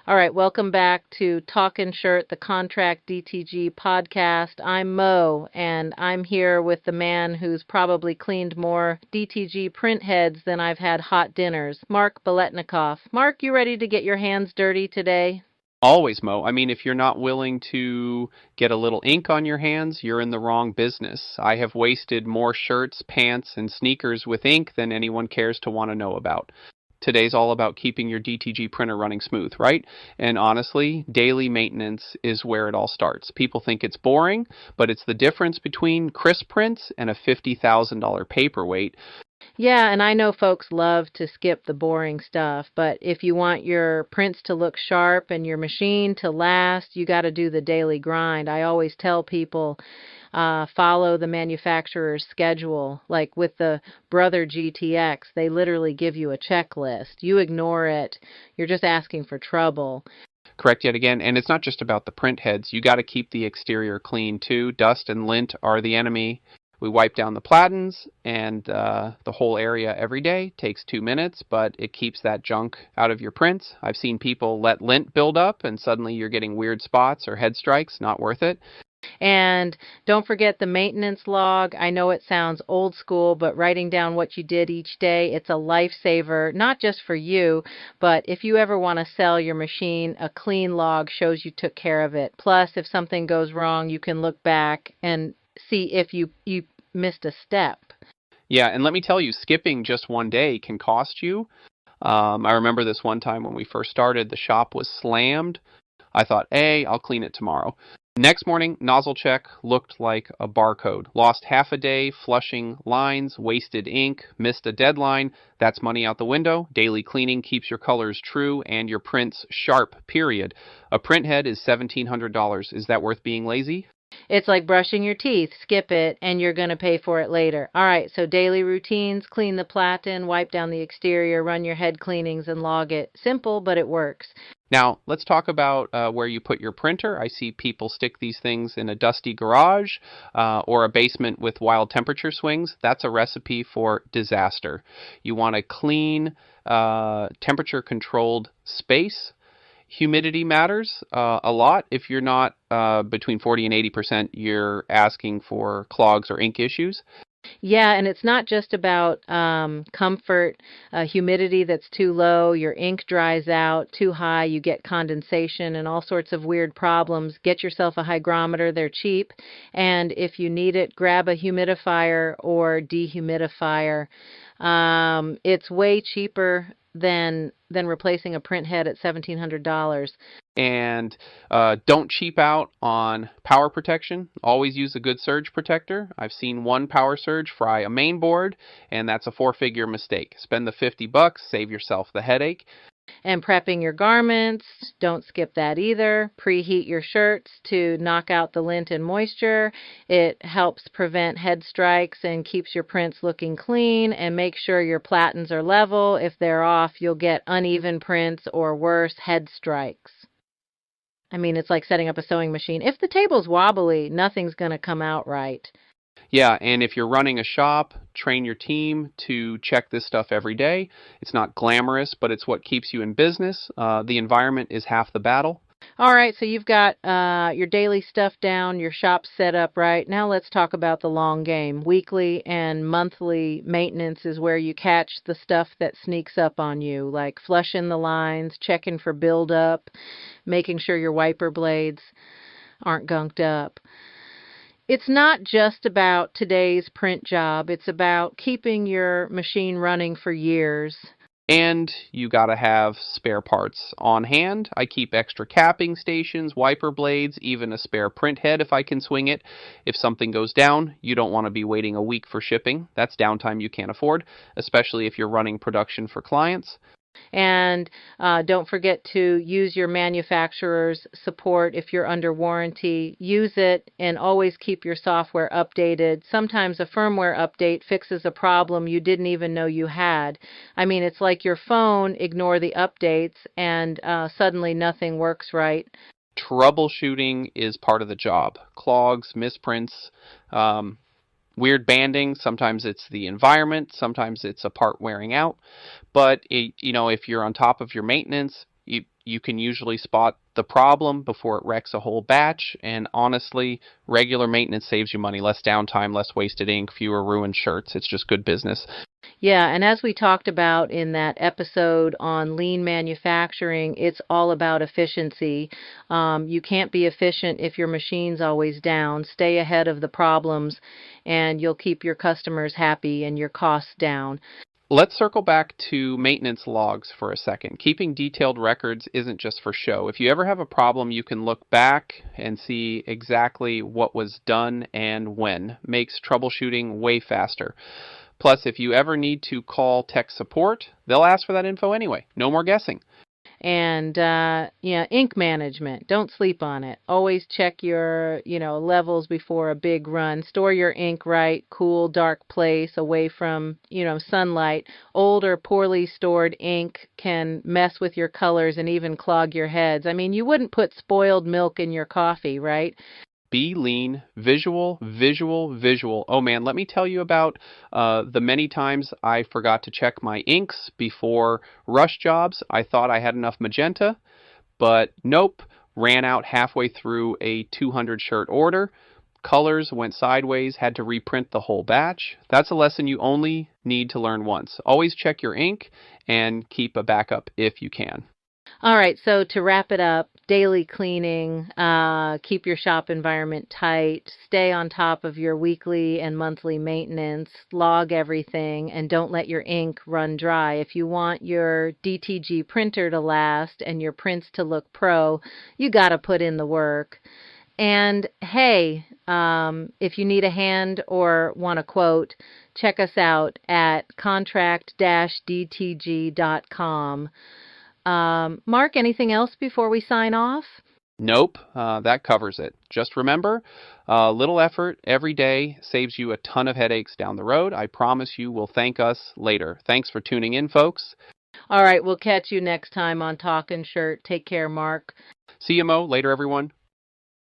All right, welcome back to Talkin' Shirt, the Contract DTG podcast. I'm Mo, and I'm here with the man who's probably cleaned more DTG print heads than I've had hot dinners, Mark Beletnikoff. Mark, you ready to get your hands dirty today? Always, Mo. I mean, if you're not willing to get a little ink on your hands, you're in the wrong business. I have wasted more shirts, pants, and sneakers with ink than anyone cares to want to know about. Today's all about keeping your DTG printer running smooth, right? And honestly, daily maintenance is where it all starts. People think it's boring, but it's the difference between crisp prints and a $50,000 paperweight. Yeah, and I know folks love to skip the boring stuff, but if you want your prints to look sharp and your machine to last, you got to do the daily grind. I always tell people follow the manufacturer's schedule. Like with the Brother GTX, they literally give you a checklist. You ignore it, you're just asking for trouble. Correct yet again, and it's not just about the print heads. You got to keep the exterior clean too. Dust and lint are the enemy. We wipe down the platens and the whole area every day. Takes 2 minutes, but it keeps that junk out of your prints. I've seen people let lint build up, and suddenly you're getting weird spots or head strikes. Not worth it. And don't forget the maintenance log. I know it sounds old school, but writing down what you did each day, it's a lifesaver, not just for you, but if you ever want to sell your machine, a clean log shows you took care of it. Plus, if something goes wrong, you can look back and see if you missed a step. Yeah, and let me tell you, skipping just one day can cost you. I remember this one time when we first started, the shop was slammed. I thought, I'll clean it tomorrow. Next morning, nozzle check looked like a barcode. Lost half a day flushing lines, wasted ink, missed a deadline. That's money out the window. Daily cleaning keeps your colors true and your prints sharp, period. A print head is $1,700. Is that worth being lazy? It's like brushing your teeth. Skip it, and you're going to pay for it later. All right, so daily routines: clean the platen, wipe down the exterior, run your head cleanings, and log it. Simple, but it works. Now, let's talk about where you put your printer. I see people stick these things in a dusty garage or a basement with wild temperature swings. That's a recipe for disaster. You want a clean, temperature-controlled space. Humidity matters a lot. If you're not between 40 and 80%, you're asking for clogs or ink issues. Yeah, and it's not just about comfort, humidity that's too low, your ink dries out; too high, you get condensation and all sorts of weird problems. Get yourself a hygrometer, they're cheap. And if you need it, grab a humidifier or dehumidifier. It's way cheaper than replacing a print head at $1,700. And don't cheap out on power protection. Always use a good surge protector. I've seen one power surge fry a main board, and that's a four-figure mistake. Spend the $50, save yourself the headache. And prepping your garments, don't skip that either. Preheat your shirts to knock out the lint and moisture. It helps prevent head strikes and keeps your prints looking clean. And make sure your platens are level. If they're off, you'll get uneven prints or worse, head strikes. I mean, it's like setting up a sewing machine. If the table's wobbly, nothing's going to come out right. Yeah, and if you're running a shop, train your team to check this stuff every day. It's not glamorous, but it's what keeps you in business. The environment is half the battle. All right, so you've got your daily stuff down, your shop set up right. Now let's talk about the long game. Weekly and monthly maintenance is where you catch the stuff that sneaks up on you, like flushing the lines, checking for buildup, making sure your wiper blades aren't gunked up. It's not just about today's print job. It's about keeping your machine running for years. And you got to have spare parts on hand. I keep extra capping stations, wiper blades, even a spare print head if I can swing it. If something goes down, you don't want to be waiting a week for shipping. That's downtime you can't afford, especially if you're running production for clients. And don't forget to use your manufacturer's support if you're under warranty. Use it and always keep your software updated. Sometimes a firmware update fixes a problem you didn't even know you had. I mean, it's like your phone, ignore the updates, and suddenly nothing works right. Troubleshooting is part of the job. Clogs, misprints, weird banding. Sometimes it's the environment. Sometimes it's a part wearing out. But if you're on top of your maintenance, You can usually spot the problem before it wrecks a whole batch, and honestly, regular maintenance saves you money, less downtime, less wasted ink, fewer ruined shirts. It's just good business. Yeah, and as we talked about in that episode on lean manufacturing, it's all about efficiency. You can't be efficient if your machine's always down. Stay ahead of the problems, and you'll keep your customers happy and your costs down. Let's circle back to maintenance logs for a second. Keeping detailed records isn't just for show. If you ever have a problem, you can look back and see exactly what was done and when. Makes troubleshooting way faster. Plus, if you ever need to call tech support, they'll ask for that info anyway. No more guessing. And yeah, ink management. Don't sleep on it. Always check your, levels before a big run. Store your ink right, cool, dark place, away from, sunlight. Old or poorly stored ink can mess with your colors and even clog your heads. I mean, you wouldn't put spoiled milk in your coffee, right? Be lean, visual, visual, visual. Oh man, let me tell you about the many times I forgot to check my inks before rush jobs. I thought I had enough magenta, but nope, ran out halfway through a 200 shirt order. Colors went sideways, had to reprint the whole batch. That's a lesson you only need to learn once. Always check your ink and keep a backup if you can. All right, so to wrap it up, daily cleaning, keep your shop environment tight, stay on top of your weekly and monthly maintenance, log everything, and don't let your ink run dry. If you want your DTG printer to last and your prints to look pro, you got to put in the work. And hey, if you need a hand or want a quote, check us out at contract-dtg.com. Mark, anything else before we sign off? Nope, that covers it. Just remember, a little effort every day saves you a ton of headaches down the road. I promise you will thank us later. Thanks for tuning in, folks. All right, we'll catch you next time on Talkin' Shirt. Take care, Mark. See you, Mo. Later, everyone.